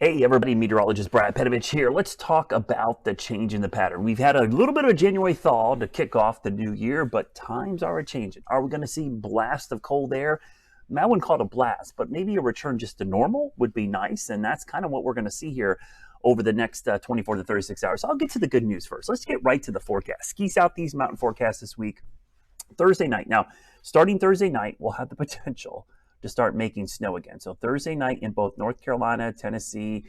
Hey everybody, meteorologist Brad Petovich here. Let's talk about the change in the pattern. We've had a little bit of a January thaw to kick off the new year, but times are changing. Are we going to see blast of cold air? I wouldn't call it a blast, but maybe a return just to normal would be nice, and that's kind of what we're going to see here over the next 24 to 36 hours. So I'll get to the good news first. Let's get right to the forecast. Ski Southeast mountain forecast this week, Thursday night. Now, starting Thursday night, we'll have the potential to start making snow again. So Thursday night in both North Carolina, Tennessee,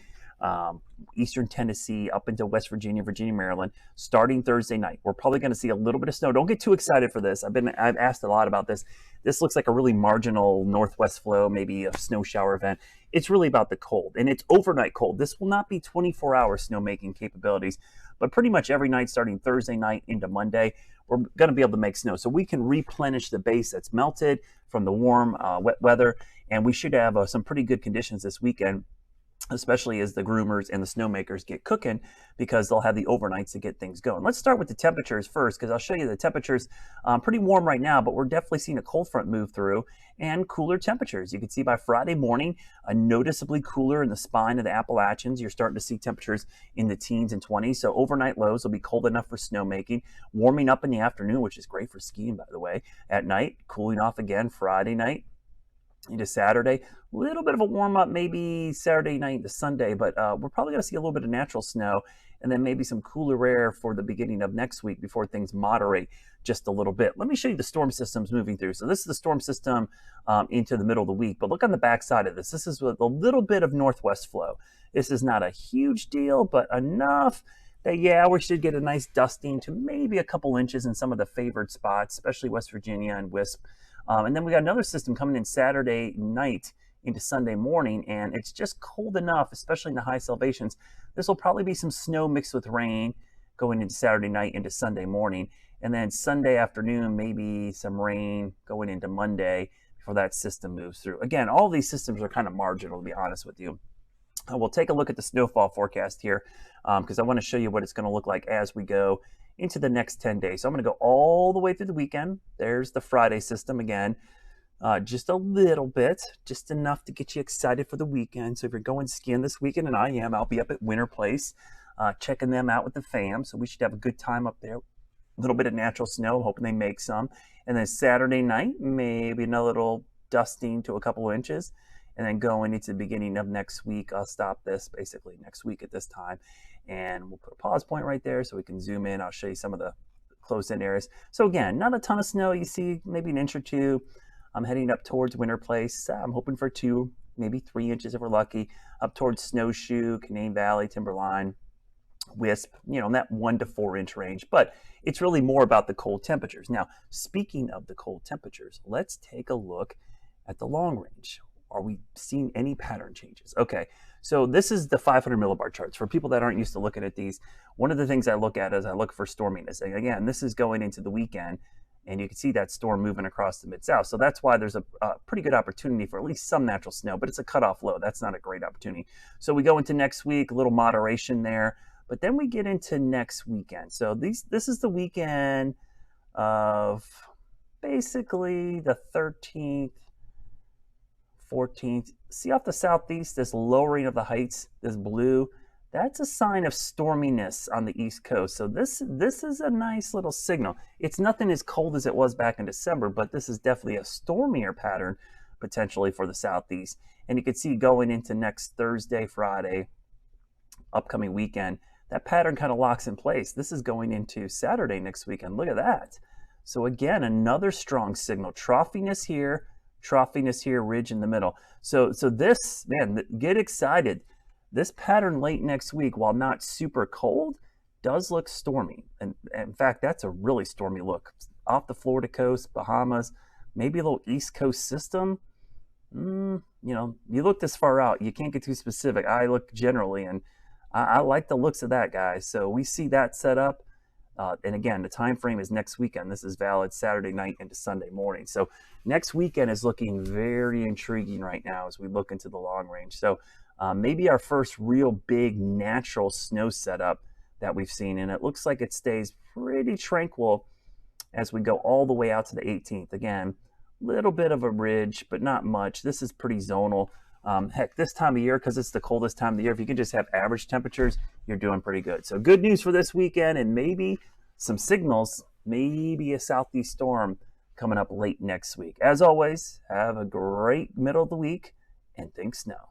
Eastern Tennessee, up into West Virginia, Maryland, starting Thursday night. We're probably going to see a little bit of snow. Don't get too excited for this. I've asked a lot about this. This looks like a really marginal northwest flow, maybe a snow shower event. It's really about the cold, and it's overnight cold. This will not be 24-hour snowmaking capabilities, but pretty much every night starting Thursday night into Monday, we're going to be able to make snow. So we can replenish the base that's melted from the warm, wet weather, and we should have some pretty good conditions this weekend, especially as the groomers and the snowmakers get cooking, because they'll have the overnights to get things going. Let's start with the temperatures first, because I'll show you the temperatures. Pretty warm right now, but we're definitely seeing a cold front move through and cooler temperatures. You can see by Friday morning, noticeably cooler in the spine of the Appalachians. You're starting to see temperatures in the teens and 20s. So overnight lows will be cold enough for snowmaking, warming up in the afternoon, which is great for skiing, by the way. At night, cooling off again Friday night into Saturday. A little bit of a warm up maybe Saturday night into Sunday, but we're probably going to see a little bit of natural snow and then maybe some cooler air for the beginning of next week before things moderate just a little bit. Let me show you the storm systems moving through. So this is the storm system into the middle of the week, but look on the back side of this. This is with a little bit of northwest flow. This is not a huge deal, but enough that, yeah, we should get a nice dusting to maybe a couple inches in some of the favored spots, especially West Virginia and Wisp. And then we got another system coming in Saturday night into Sunday morning, and it's just cold enough, especially in the high elevations. This will probably be some snow mixed with rain going into Saturday night into Sunday morning, and then Sunday afternoon, maybe some rain going into Monday before that system moves through. Again, all these systems are kind of marginal, to be honest with you. We'll take a look at the snowfall forecast here because I want to show you what it's going to look like as we go into the next 10 days. So I'm going to go all the way through the weekend. There's the Friday system again. Just a little bit, just enough to get you excited for the weekend. So if you're going skiing this weekend, and I am, I'll be up at Winter Place checking them out with the fam. So we should have a good time up there. A little bit of natural snow, hoping they make some. And then Saturday night, maybe another little dusting to a couple of inches. And then going into the beginning of next week, I'll stop this basically next week at this time. And we'll put a pause point right there so we can zoom in. I'll show you some of the close-in areas. So again, not a ton of snow. You see maybe an inch or two. I'm heading up towards Winter Place. I'm hoping for 2, maybe 3 inches if we're lucky. Up towards Snowshoe, Canaan Valley, Timberline, Wisp, in that 1 to 4 inch range. But it's really more about the cold temperatures. Now, speaking of the cold temperatures, let's take a look at the long range. Are we seeing any pattern changes? Okay, so this is the 500 millibar charts. For people that aren't used to looking at these, one of the things I look at is I look for storminess. And again, this is going into the weekend, and you can see that storm moving across the Mid-South. So that's why there's a pretty good opportunity for at least some natural snow, but it's a cutoff low. That's not a great opportunity. So we go into next week, a little moderation there, but then we get into next weekend. So this is the weekend of basically the 13th, 14th. See off the southeast, this lowering of the heights, this blue, that's a sign of storminess on the East Coast. So this is a nice little signal. It's nothing as cold as it was back in December, but this is definitely a stormier pattern potentially for the southeast. And you can see going into next Thursday, Friday, upcoming weekend, that pattern kind of locks in place. This is going into Saturday next weekend. Look at that. So again, another strong signal. Troughiness here, ridge in the middle. So this, man, get excited. This pattern late next week, while not super cold, does look stormy. And in fact, that's a really stormy look. Off the Florida coast, Bahamas, maybe a little East Coast system. You look this far out, you can't get too specific. I look generally, and I like the looks of that, guys. So we see that set up. And again, the time frame is next weekend. This is valid Saturday night into Sunday morning. So next weekend is looking very intriguing right now as we look into the long range. So maybe our first real big natural snow setup that we've seen. And it looks like it stays pretty tranquil as we go all the way out to the 18th. Again, little bit of a ridge, but not much. This is pretty zonal Heck, this time of year, because it's the coldest time of the year, if you can just have average temperatures, you're doing pretty good. So good news for this weekend, and maybe some signals, maybe a southeast storm coming up late next week. As always, have a great middle of the week, and think snow.